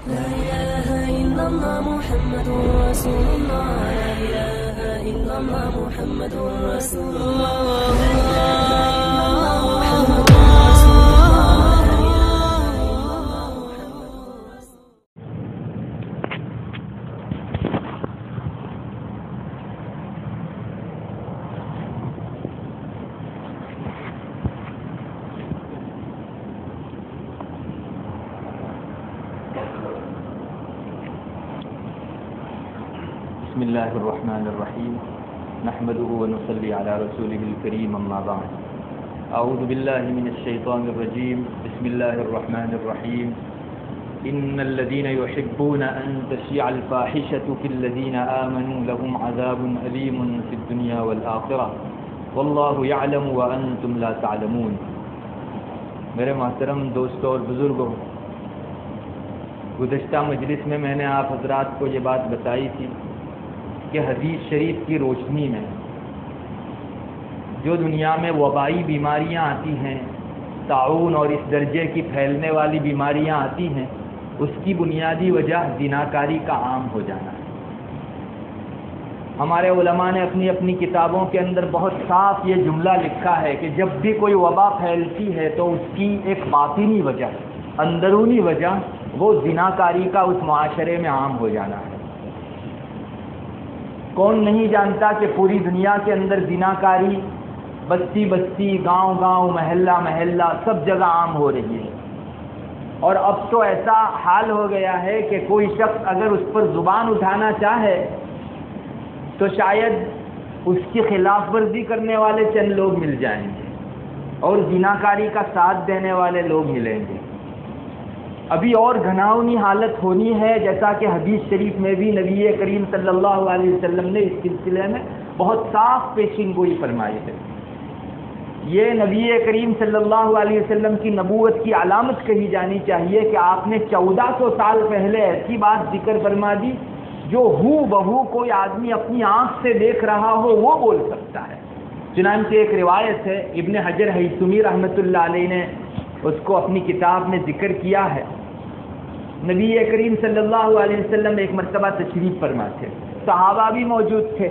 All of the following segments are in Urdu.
لا إله إلا الله محمد رسول الله لا إله إلا الله محمد رسول الله لا إله إلا الله محمد رسول الله لا إله إلا الله محمد رسول بسم الله الرحمن الرحيم نحمده ونصلي على رسوله الكريم أما بعد أعوذ بالله من الشيطان الرجيم بسم الله الرحمن الرحيم إن الذين يحبون أن تشيع الفاحشة في الذين آمنوا لهم عذاب أليم في الدنيا والآخرة والله يعلم وأنتم لا تعلمون. میرے محترم دوستوں اور بزرگوں، گزشتہ مجلس میں نے آپ حضرات کو یہ بات بتائی تھی کہ حدیث شریف کی روشنی میں جو دنیا میں وبائی بیماریاں آتی ہیں، طاعون اور اس درجے کی پھیلنے والی بیماریاں آتی ہیں، اس کی بنیادی وجہ زناکاری کا عام ہو جانا ہے. ہمارے علماء نے اپنی اپنی کتابوں کے اندر بہت صاف یہ جملہ لکھا ہے کہ جب بھی کوئی وبا پھیلتی ہے تو اس کی ایک باطنی وجہ، اندرونی وجہ، وہ زناکاری کا اس معاشرے میں عام ہو جانا ہے. کون نہیں جانتا کہ پوری دنیا کے اندر زناکاری بستی بستی، گاؤں گاؤں، محلہ محلہ، سب جگہ عام ہو رہی ہے. اور اب تو ایسا حال ہو گیا ہے کہ کوئی شخص اگر اس پر زبان اٹھانا چاہے تو شاید اس کی خلاف ورزی کرنے والے چند لوگ مل جائیں گے اور زناکاری کا ساتھ دینے والے لوگ ملیں گے. ابھی اور گھناؤنی حالت ہونی ہے، جیسا کہ حدیث شریف میں بھی نبی کریم صلی اللہ علیہ وسلم نے اس سلسلے میں بہت صاف پیشین گوئی فرمائی ہے. یہ نبی کریم صلی اللہ علیہ وسلم کی نبوت کی علامت کہی جانی چاہیے کہ آپ نے 1400 سال پہلے ایسی بات ذکر فرما دی جو ہو بہو کوئی آدمی اپنی آنکھ سے دیکھ رہا ہو وہ بول سکتا ہے. چنانچہ ایک روایت ہے، ابن حجر ہیثمی رحمۃ اللہ علیہ نے اس کو اپنی کتاب میں ذکر کیا ہے. نبی کریم صلی اللہ علیہ وسلم ایک مرتبہ تشریف فرما تھے، صحابہ بھی موجود تھے،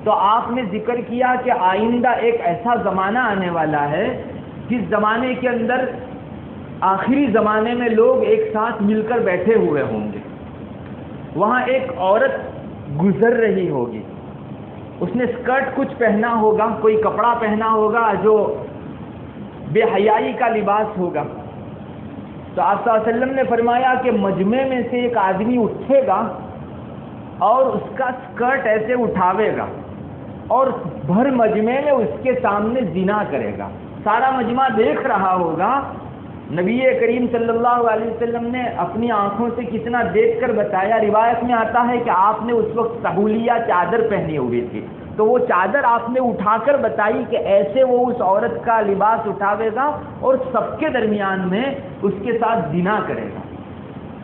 تو آپ نے ذکر کیا کہ آئندہ ایک ایسا زمانہ آنے والا ہے جس زمانے کے اندر آخری زمانے میں لوگ ایک ساتھ مل کر بیٹھے ہوئے ہوں گے. وہاں ایک عورت گزر رہی ہوگی، اس نے اسکرٹ کچھ پہنا ہوگا، کوئی کپڑا پہنا ہوگا جو بے حیائی کا لباس ہوگا. تو آپ صلی اللہ علیہ وسلم نے فرمایا کہ مجمع میں سے ایک آدمی اٹھے گا اور اس کا اسکرٹ ایسے اٹھاوے گا اور بھر مجمع میں اس کے سامنے زنا کرے گا. سارا مجمع دیکھ رہا ہوگا. نبی کریم صلی اللہ علیہ وسلم نے اپنی آنکھوں سے کتنا دیکھ کر بتایا. روایت میں آتا ہے کہ آپ نے اس وقت سہولیہ چادر پہنی ہوئی تھی، تو وہ چادر آپ نے اٹھا کر بتائی کہ ایسے وہ اس عورت کا لباس اٹھاوے گا اور سب کے درمیان میں اس کے ساتھ زنا کرے گا.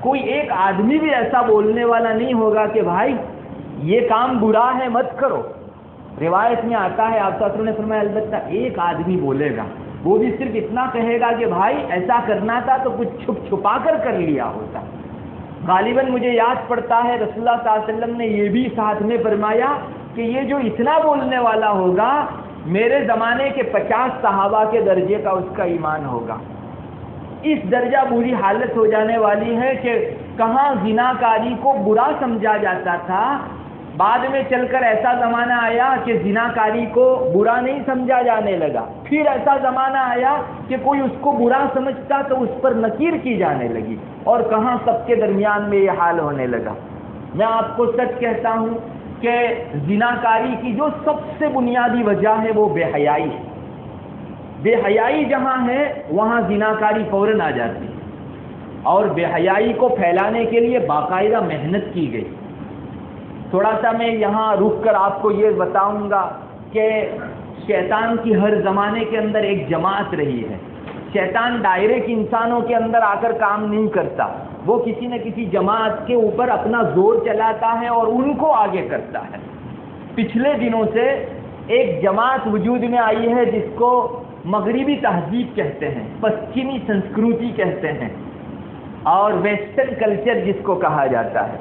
کوئی ایک آدمی بھی ایسا بولنے والا نہیں ہوگا کہ بھائی یہ کام برا ہے مت کرو. روایت میں آتا ہے آپ صلی اللہ علیہ وسلم نے فرمایا البتہ ایک آدمی بولے گا، وہ بھی صرف اتنا کہے گا کہ بھائی ایسا کرنا تھا تو کچھ چھپ چھپا کر لیا ہوتا. غالباً مجھے یاد پڑتا ہے رسول اللہ صلی اللہ علیہ وسلم نے یہ بھی ساتھ میں فرمایا کہ یہ جو اتنا بولنے والا ہوگا میرے زمانے کے 50 صحابہ کے درجے کا اس کا ایمان ہوگا. اس درجہ بری حالت ہو جانے والی ہے کہ کہاں زناکاری کو برا سمجھا جاتا تھا، بعد میں چل کر ایسا زمانہ آیا کہ زناکاری کو برا نہیں سمجھا جانے لگا. پھر ایسا زمانہ آیا کہ کوئی اس کو برا سمجھتا تو اس پر نکیر کی جانے لگی، اور کہاں سب کے درمیان میں یہ حال ہونے لگا. میں آپ کو سچ کہتا ہوں کہ زناکاری کی جو سب سے بنیادی وجہ ہے وہ بے حیائی ہے. بے حیائی جہاں ہے وہاں زناکاری فوراً آ جاتی ہے، اور بے حیائی کو پھیلانے کے لیے باقاعدہ محنت کی گئی. تھوڑا سا میں یہاں رک کر آپ کو یہ بتاؤں گا کہ شیطان کی ہر زمانے کے اندر ایک جماعت رہی ہے. شیطان ڈائریکٹ انسانوں کے اندر آ کر کام نہیں کرتا، وہ کسی نہ کسی جماعت کے اوپر اپنا زور چلاتا ہے اور ان کو آگے کرتا ہے. پچھلے دنوں سے ایک جماعت وجود میں آئی ہے جس کو مغربی تہذیب کہتے ہیں، پشچمی سنسکرتی کہتے ہیں. اور ویسٹرن کلچر جس کو کہا جاتا ہے،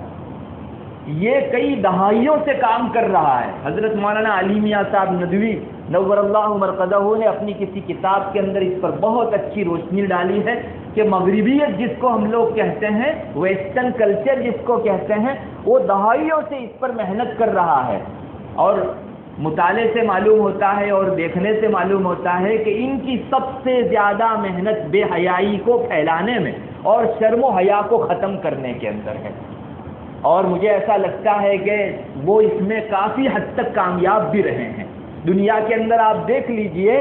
یہ کئی دہائیوں سے کام کر رہا ہے۔ حضرت مولانا علی میاں صاحب ندوی نور اللہ مرقدہ نے اپنی کسی کتاب کے اندر اس پر بہت اچھی روشنی ڈالی ہے کہ مغربیت جس کو ہم لوگ کہتے ہیں، ویسٹرن کلچر جس کو کہتے ہیں، وہ دہائیوں سے اس پر محنت کر رہا ہے، اور مطالعے سے معلوم ہوتا ہے اور دیکھنے سے معلوم ہوتا ہے کہ ان کی سب سے زیادہ محنت بے حیائی کو پھیلانے میں اور شرم و حیا کو ختم کرنے کے اندر ہے، اور مجھے ایسا لگتا ہے کہ وہ اس میں کافی حد تک کامیاب بھی رہے ہیں۔ دنیا کے اندر آپ دیکھ لیجئے،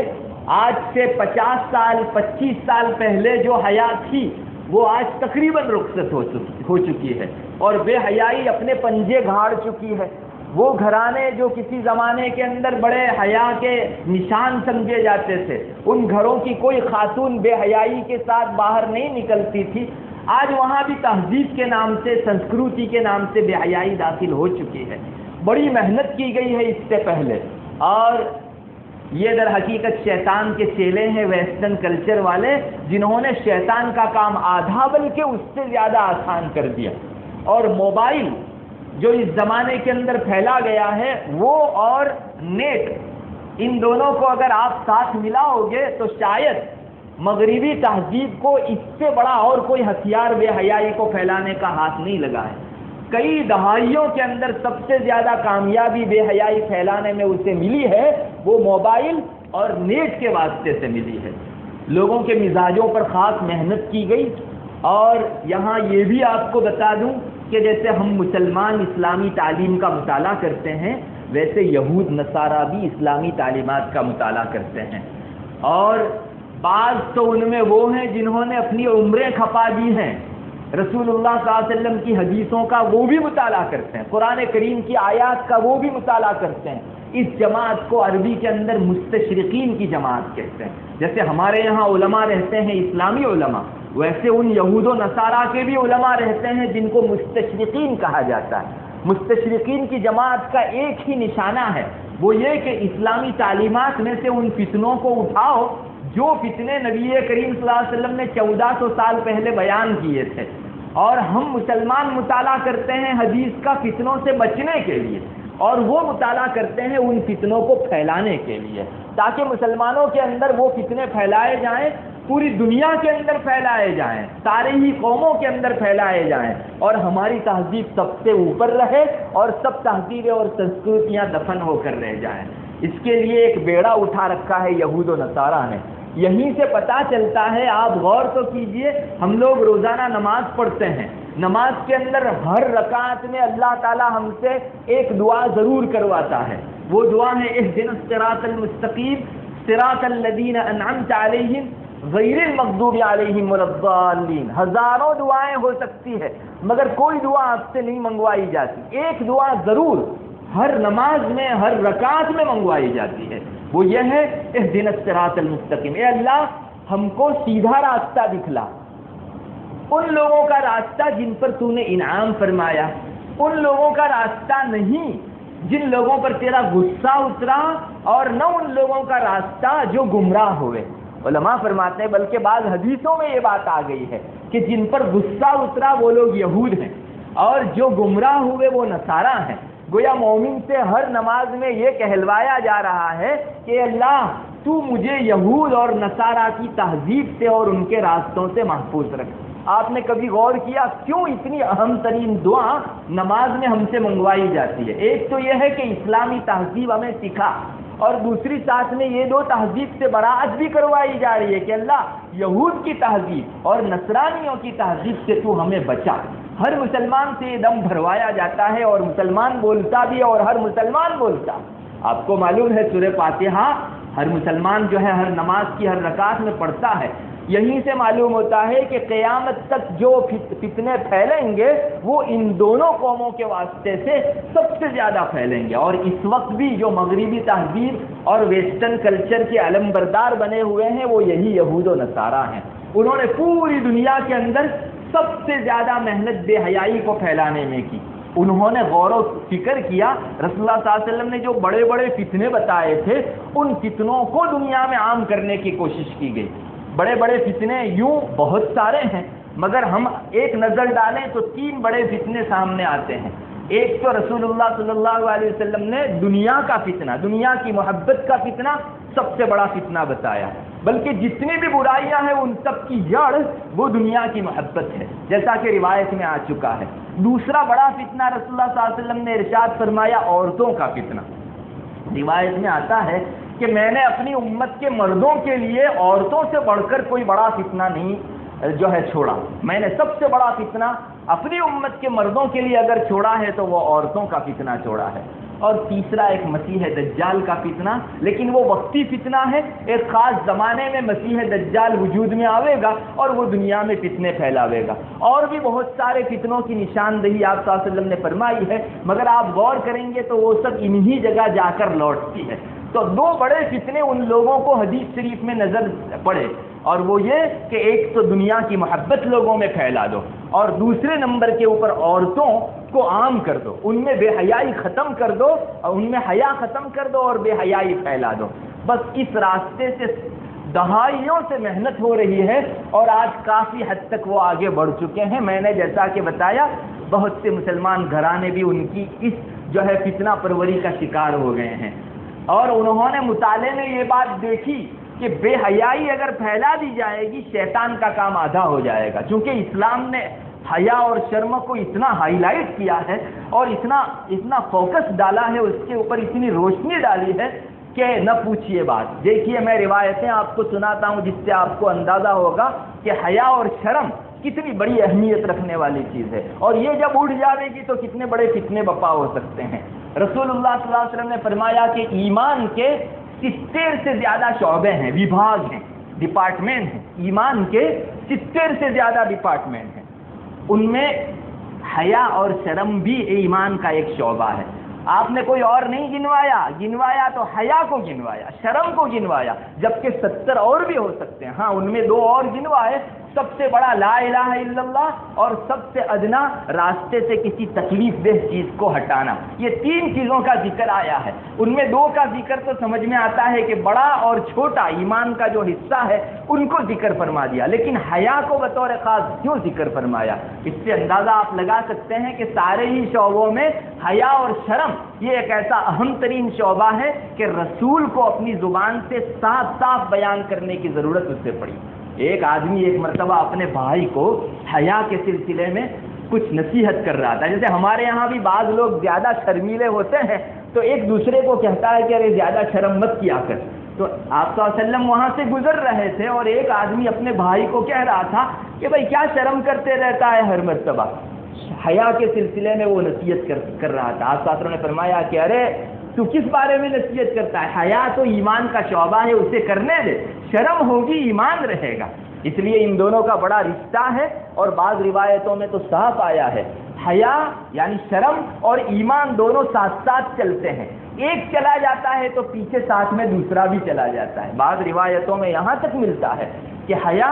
آج سے 50 سال 25 سال پہلے جو حیا تھی وہ آج تقریباً رخصت ہو چکی ہے، اور بے حیائی اپنے پنجے گھاڑ چکی ہے۔ وہ گھرانے جو کسی زمانے کے اندر بڑے حیا کے نشان سمجھے جاتے تھے، ان گھروں کی کوئی خاتون بے حیائی کے ساتھ باہر نہیں نکلتی تھی، آج وہاں بھی تہذیب کے نام سے، سنسکرتی کے نام سے بے حیائی داخل ہو چکی ہے۔ بڑی محنت کی گئی ہے اس سے پہلے، اور یہ در حقیقت شیطان کے چیلے ہیں ویسٹرن کلچر والے، جنہوں نے شیطان کا کام آدھا بلکہ اس سے زیادہ آسان کر دیا۔ اور موبائل جو اس زمانے کے اندر پھیلا گیا ہے، وہ اور نیٹ، ان دونوں کو اگر آپ ساتھ ملاؤ گے تو شاید مغربی تہذیب کو اس سے بڑا اور کوئی ہتھیار بے حیائی کو پھیلانے کا ہاتھ نہیں لگا ہے۔ کئی دہائیوں کے اندر سب سے زیادہ کامیابی بے حیائی پھیلانے میں اسے ملی ہے، وہ موبائل اور نیٹ کے واسطے سے ملی ہے۔ لوگوں کے مزاجوں پر خاص محنت کی گئی، اور یہاں یہ بھی آپ کو بتا دوں کہ جیسے ہم مسلمان اسلامی تعلیم کا مطالعہ کرتے ہیں، ویسے یہود نصارہ بھی اسلامی تعلیمات کا مطالعہ کرتے ہیں، اور بعض تو ان میں وہ ہیں جنہوں نے اپنی عمریں کھپا دی ہیں، رسول اللہ صلی اللہ علیہ وسلم کی حدیثوں کا وہ بھی مطالعہ کرتے ہیں، قرآن کریم کی آیات کا وہ بھی مطالعہ کرتے ہیں۔ اس جماعت کو عربی کے اندر مستشرقین کی جماعت کہتے ہیں۔ جیسے ہمارے یہاں علماء رہتے ہیں اسلامی علماء، ویسے ان یہود و نصارہ کے بھی علماء رہتے ہیں جن کو مستشرقین کہا جاتا ہے۔ مستشرقین کی جماعت کا ایک ہی نشانہ ہے، وہ یہ کہ اسلامی تعلیمات میں سے ان فتنوں کو اٹھاؤ جو فتنے نبی کریم صلی اللہ علیہ وسلم نے 1400 سال پہلے بیان کیے تھے، اور ہم مسلمان مطالعہ کرتے ہیں حدیث کا فتنوں سے بچنے کے لیے، اور وہ مطالعہ کرتے ہیں ان فتنوں کو پھیلانے کے لیے، تاکہ مسلمانوں کے اندر وہ فتنے پھیلائے جائیں، پوری دنیا کے اندر پھیلائے جائیں، سارے ہی قوموں کے اندر پھیلائے جائیں، اور ہماری تہذیب سب سے اوپر رہے اور سب تہذیبیں اور سنسکرتیاں دفن ہو کر رہ جائیں۔ اس کے لیے ایک بیڑا اٹھا رکھا ہے یہود و نصارہ نے۔ یہیں سے پتہ چلتا ہے، آپ غور تو کیجئے، ہم لوگ روزانہ نماز پڑھتے ہیں، نماز کے اندر ہر رکعت میں اللہ تعالی ہم سے ایک دعا ضرور کرواتا ہے، وہ دعا ہے اہدنا الصراط المستقیم صراط الذین انعمت علیہم غیر المغضوب علیہم ولا الضالین۔ ہزاروں دعائیں ہو سکتی ہے مگر کوئی دعا آپ سے نہیں منگوائی جاتی، ایک دعا ضرور ہر نماز میں ہر رکعت میں منگوائی جاتی ہے، وہ یہ ہے اہدنا الصراط المستقیم، اے اللہ ہم کو سیدھا راستہ دکھلا، ان لوگوں کا راستہ جن پر تو نے انعام فرمایا، ان لوگوں کا راستہ نہیں جن لوگوں پر تیرا غصہ اترا، اور نہ ان لوگوں کا راستہ جو گمراہ ہوئے۔ علماء فرماتے ہیں بلکہ بعض حدیثوں میں یہ بات آ گئی ہے کہ جن پر غصہ اترا وہ لوگ یہود ہیں، اور جو گمراہ ہوئے وہ نصارہ ہیں۔ گویا مومن سے ہر نماز میں یہ کہلوایا جا رہا ہے کہ اللہ تو مجھے یہود اور نصارہ کی تہذیب سے اور ان کے راستوں سے محفوظ رکھ۔ آپ نے کبھی غور کیا کیوں اتنی اہم ترین دعا نماز میں ہم سے منگوائی جاتی ہے؟ ایک تو یہ ہے کہ اسلامی تہذیب ہمیں سکھا، اور دوسری ساتھ میں یہ دو تہذیب سے براءت بھی کروائی جا رہی ہے کہ اللہ یہود کی تہذیب اور نصرانیوں کی تہذیب سے تو ہمیں بچا۔ ہر مسلمان سے یہ دم بھروایا جاتا ہے، اور مسلمان بولتا بھی اور ہر مسلمان بولتا۔ آپ کو معلوم ہے سورہ فاتحہ ہر مسلمان جو ہے ہر نماز کی ہر رکعت میں پڑھتا ہے۔ یہیں سے معلوم ہوتا ہے کہ قیامت تک جو فتنے پھیلیں گے وہ ان دونوں قوموں کے واسطے سے سب سے زیادہ پھیلیں گے، اور اس وقت بھی جو مغربی تہذیب اور ویسٹرن کلچر کے علم بردار بنے ہوئے ہیں وہ یہی یہود و نصارہ ہیں۔ انہوں نے پوری دنیا کے اندر سب سے زیادہ محنت بے حیائی کو پھیلانے میں کی۔ انہوں نے غور و فکر کیا، رسول اللہ صلی اللہ علیہ وسلم نے جو بڑے بڑے فتنے بتائے تھے ان فتنوں کو دنیا میں عام کرنے کی کوشش کی گئی۔ بڑے بڑے فتنے یوں بہت سارے ہیں، مگر ہم ایک نظر ڈالیں تو 3 بڑے فتنے سامنے آتے ہیں۔ ایک تو رسول اللہ صلی اللہ علیہ وسلم نے دنیا کا فتنہ، دنیا کی محبت کا فتنہ سب سے بڑا فتنہ بتایا، بلکہ جتنی بھی برائیاں ہیں ان سب کی جڑ وہ دنیا کی محبت ہے، جیسا کہ روایت میں آ چکا ہے۔ دوسرا بڑا فتنہ رسول اللہ صلی اللہ علیہ وسلم نے ارشاد فرمایا عورتوں کا فتنہ۔ روایت میں آتا ہے کہ میں نے اپنی امت کے مردوں کے لیے عورتوں سے بڑھ کر کوئی بڑا فتنہ نہیں جو ہے چھوڑا، میں نے سب سے بڑا فتنہ اپنی امت کے مردوں کے لیے اگر چھوڑا ہے تو وہ عورتوں کا فتنہ چھوڑا ہے۔ اور تیسرا ایک مسیح دجال کا فتنہ، لیکن وہ وقتی فتنہ ہے، ایک خاص زمانے میں مسیح دجال وجود میں آئے گا اور وہ دنیا میں فتنے پھیلاوے گا۔ اور بھی بہت سارے فتنوں کی نشاندہی آپ صلی اللہ علیہ وسلم نے فرمائی ہے، مگر آپ غور کریں گے تو وہ سب انہی جگہ جا کر لوٹتی ہے۔ تو 2 بڑے فتنے ان لوگوں کو حدیث شریف میں نظر پڑے، اور وہ یہ کہ ایک تو دنیا کی محبت لوگوں میں پھیلا دو، اور دوسرے نمبر کے اوپر عورتوں کو عام کر دو، ان میں بے حیائی ختم کر دو، اور ان میں حیا ختم کر دو اور بے حیائی پھیلا دو۔ بس اس راستے سے دہائیوں سے محنت ہو رہی ہے، اور آج کافی حد تک وہ آگے بڑھ چکے ہیں۔ میں نے جیسا کہ بتایا بہت سے مسلمان گھرانے بھی ان کی اس جو ہے فتنہ پروری کا شکار ہو گئے ہیں، اور انہوں نے مطالعے میں یہ بات دیکھی کہ بے حیائی اگر پھیلا دی جائے گی شیطان کا کام آدھا ہو جائے گا، چونکہ اسلام نے حیا اور شرم کو اتنا ہائی لائٹ کیا ہے اور اتنا فوکس ڈالا ہے، اس کے اوپر اتنی روشنی ڈالی ہے کہ نہ پوچھئے بات۔ دیکھیے میں روایتیں آپ کو سناتا ہوں جس سے آپ کو اندازہ ہوگا کہ حیا اور شرم کتنی بڑی اہمیت رکھنے والی چیز ہے، اور یہ جب اٹھ جائے گی تو کتنے بڑے فتنے بپا ہو سکتے ہیں۔ رسول اللہ صلی اللہ علیہ وسلم نے فرمایا کہ ایمان کے 70 سے زیادہ شعبے ہیں، وبھاگ ہیں، ڈپارٹمنٹ ہیں، ایمان کے 70 سے زیادہ ڈپارٹمنٹ ہیں، ان میں حیا اور شرم بھی ایمان کا ایک شعبہ ہے۔ آپ نے کوئی اور نہیں گنوایا تو حیا کو گنوایا، شرم کو گنوایا، جبکہ 70 اور بھی ہو سکتے ہیں۔ ہاں ان میں 2 اور گنوائے، سب سے بڑا لا الہ الا اللہ، اور سب سے ادنا راستے سے کسی تکلیف دہ چیز کو ہٹانا۔ یہ 3 چیزوں کا ذکر آیا ہے، ان میں 2 کا ذکر تو سمجھ میں آتا ہے کہ بڑا اور چھوٹا ایمان کا جو حصہ ہے ان کو ذکر فرما دیا، لیکن حیا کو بطور خاص کیوں ذکر فرمایا؟ اس سے اندازہ آپ لگا سکتے ہیں کہ سارے ہی شعبوں میں حیا اور شرم یہ ایک ایسا اہم ترین شعبہ ہے کہ رسول کو اپنی زبان سے صاف صاف بیان کرنے کی ضرورت اس سے پڑی۔ ایک آدمی ایک مرتبہ اپنے بھائی کو حیا کے سلسلے میں کچھ نصیحت کر رہا تھا۔ جیسے ہمارے یہاں بھی بعض لوگ زیادہ شرمیلے ہوتے ہیں تو ایک دوسرے کو کہتا ہے کہ ارے زیادہ شرم مت کیا کر۔ تو آپ صلی اللہ علیہ وسلم وہاں سے گزر رہے تھے اور ایک آدمی اپنے بھائی کو کہہ رہا تھا کہ بھائی کیا شرم کرتے رہتا ہے ہر مرتبہ۔ حیا کے سلسلے میں وہ نصیحت کر رہا تھا۔ آپ صلی اللہ علیہ وسلم نے فرمایا کہ ارے تو کس بارے میں نصیحت کرتا ہے؟ حیا تو ایمان کا شعبہ ہے، اسے کرنے دے، شرم ہوگی ایمان رہے گا۔ اس لیے ان دونوں کا بڑا رشتہ ہے، اور بعض روایتوں میں تو صاف آیا ہے حیا یعنی شرم اور ایمان دونوں ساتھ ساتھ چلتے ہیں، ایک چلا جاتا ہے تو پیچھے ساتھ میں دوسرا بھی چلا جاتا ہے۔ بعض روایتوں میں یہاں تک ملتا ہے کہ حیا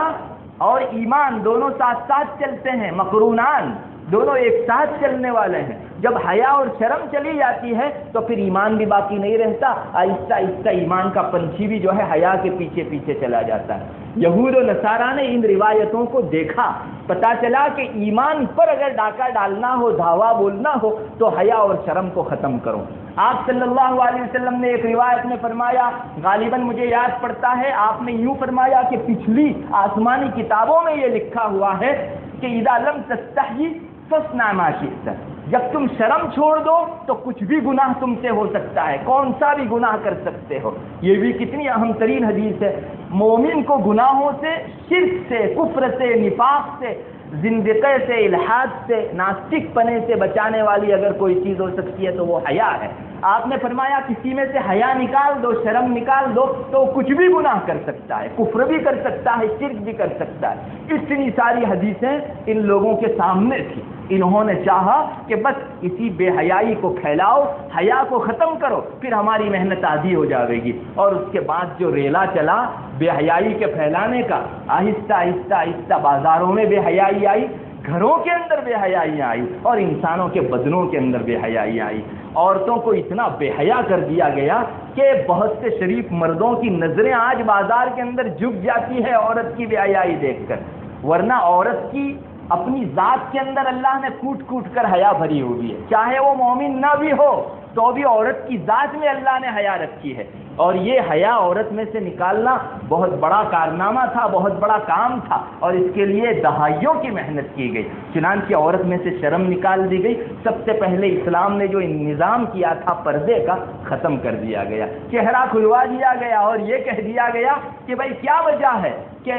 اور ایمان دونوں ساتھ ساتھ چلتے ہیں، مقرونان، دونوں ایک ساتھ چلنے والے ہیں۔ جب حیا اور شرم چلی جاتی ہے تو پھر ایمان بھی باقی نہیں رہتا، آہستہ آہستہ ایمان کا پنچھی بھی جو ہے حیا کے پیچھے پیچھے چلا جاتا ہے۔ یہود و نصارہ نے ان روایتوں کو دیکھا، پتا چلا کہ ایمان پر اگر ڈاکہ ڈالنا ہو، دھاوا بولنا ہو تو حیا اور شرم کو ختم کرو۔ آپ صلی اللہ علیہ وسلم نے ایک روایت میں فرمایا، غالباً مجھے یاد پڑتا ہے، آپ نے یوں فرمایا کہ پچھلی آسمانی کتابوں میں یہ لکھا ہوا ہے کہ اذا لم تستحی فاصنع ما شئت، جب تم شرم چھوڑ دو تو کچھ بھی گناہ تم سے ہو سکتا ہے، کون سا بھی گناہ کر سکتے ہو۔ یہ بھی کتنی اہم ترین حدیث ہے۔ مومن کو گناہوں سے، شرک سے، کفر سے، نفاق سے، زندقے سے، الحاد سے، ناستک پنے سے بچانے والی اگر کوئی چیز ہو سکتی ہے تو وہ حیا ہے۔ آپ نے فرمایا کسی میں سے حیا نکال دو، شرم نکال دو تو کچھ بھی گناہ کر سکتا ہے، کفر بھی کر سکتا ہے، شرک بھی کر سکتا ہے۔ اتنی ساری حدیثیں ان لوگوں کے سامنے تھی، انہوں نے چاہا کہ بس اسی بے حیائی کو پھیلاؤ، حیا کو ختم کرو، پھر ہماری محنت آدھی ہو جائے گی۔ اور اس کے بعد جو ریلا چلا بے حیائی کے پھیلانے کا، آہستہ آہستہ آہستہ بازاروں میں بے حیائی آئی، گھروں کے اندر بے حیائی آئی، اور انسانوں کے بدنوں کے اندر بے حیائی آئی۔ عورتوں کو اتنا بے حیا کر دیا گیا کہ بہت سے شریف مردوں کی نظریں آج بازار کے اندر جھک جاتی ہے عورت کی بے حیائی دیکھ کر۔ ورنہ عورت کی اپنی ذات کے اندر اللہ نے کوٹ کوٹ کر حیا بھری ہوئی ہے، چاہے وہ مومن نہ بھی ہو تو بھی عورت کی ذات میں اللہ نے حیا رکھی ہے، اور یہ حیا عورت میں سے نکالنا بہت بڑا کارنامہ تھا، بہت بڑا کام تھا، اور اس کے لیے دہائیوں کی محنت کی گئی، چنانچہ عورت میں سے شرم نکال دی گئی۔ سب سے پہلے اسلام نے جو نظام کیا تھا پردے کا، ختم کر دیا گیا، چہرہ کھلوا دیا گیا، اور یہ کہہ دیا گیا کہ بھائی کیا وجہ ہے کہ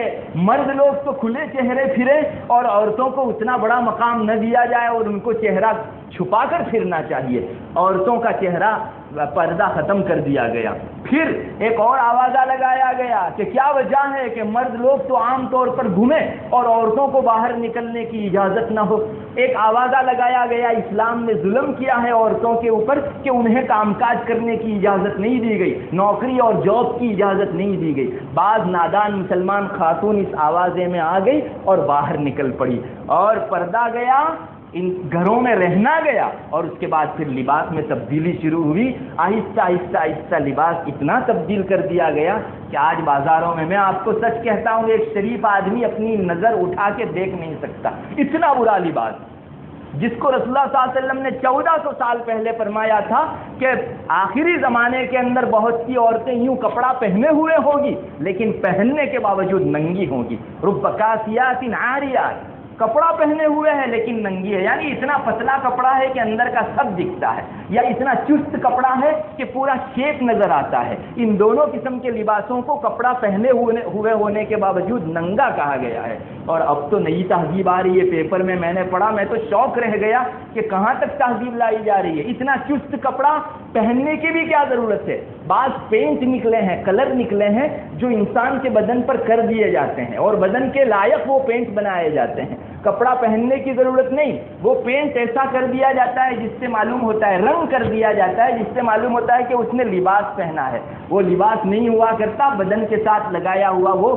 مرد لوگ تو کھلے چہرے پھرے اور عورتوں کو اتنا بڑا مقام نہ دیا جائے اور ان کو چہرہ چھپا کر پھرنا چاہیے۔ عورتوں کا چہرہ پردہ ختم کر دیا گیا۔ پھر ایک اور آوازہ لگایا گیا کہ کیا وجہ ہے کہ مرد لوگ تو عام طور پر گھومیں اور عورتوں کو باہر نکلنے کی اجازت نہ ہو۔ ایک آوازہ لگایا گیا اسلام نے ظلم کیا ہے عورتوں کے اوپر کہ انہیں کام کاج کرنے کی اجازت نہیں دی گئی، نوکری اور جاب کی اجازت نہیں دی گئی۔ بعض نادان مسلمان خاتون اس آوازے میں آ گئی اور باہر نکل پڑی، اور پردہ گیا، ان گھروں میں رہنا گیا، اور اس کے بعد پھر لباس میں تبدیلی شروع ہوئی۔ آہستہ آہستہ آہستہ لباس اتنا تبدیل کر دیا گیا کہ آج بازاروں میں آپ کو سچ کہتا ہوں ایک شریف آدمی اپنی نظر اٹھا کے دیکھ نہیں سکتا، اتنا برا لباس، جس کو رسول اللہ صلی اللہ علیہ وسلم نے 1400 سال پہلے فرمایا تھا کہ آخری زمانے کے اندر بہت سی عورتیں یوں کپڑا پہنے ہوئے ہوگی لیکن پہننے کے باوجود ننگی ہوں گی، رب کاسیات عاریات، کپڑا پہنے ہوئے ہے لیکن ننگی ہے، یعنی اتنا پتلا کپڑا ہے کہ اندر کا سب دکھتا ہے، یا اتنا چست کپڑا ہے کہ پورا شیپ نظر آتا ہے۔ ان دونوں قسم کے لباسوں کو کپڑا پہنے ہوئے ہونے کے باوجود ننگا کہا گیا ہے۔ اور اب تو نئی تہذیب آ رہی ہے، پیپر میں نے پڑھا، میں تو شوق رہ گیا کہ کہاں تک تہذیب لائی جا رہی ہے۔ اتنا چست کپڑا پہننے کی بھی کیا ضرورت ہے؟ بعض پینٹ نکلے ہیں، کلر نکلے ہیں جو انسان کے بدن پر کر دیے جاتے ہیں اور بدن کے لائق وہ پینٹ بنائے جاتے ہیں، کپڑا پہننے کی ضرورت نہیں، وہ پینٹ ایسا کر دیا جاتا ہے جس سے معلوم ہوتا ہے، رنگ کر دیا جاتا ہے جس سے معلوم ہوتا ہے کہ اس نے لباس پہنا ہے۔ وہ لباس نہیں ہوا کرتا، بدن کے ساتھ لگایا ہوا وہ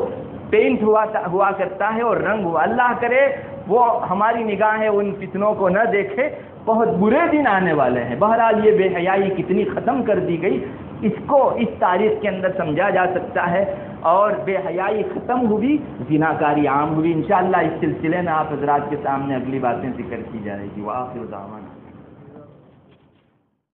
پینٹ ہوا کرتا ہے اور رنگ ہوا۔ اللہ کرے وہ ہماری نگاہیں ان فتنوں کو نہ دیکھے، بہت برے دن آنے والے ہیں۔ بہرحال یہ بے حیائی کتنی ختم کر دی گئی، اس کو اس تاریخ کے اندر سمجھا جا سکتا ہے، اور بے حیائی ختم ہوئی، زناکاری عام ہوئی۔ انشاءاللہ اس سلسلے میں آپ حضرات کے سامنے اگلی باتیں ذکر کی جائے گی۔ وآخر دعوانا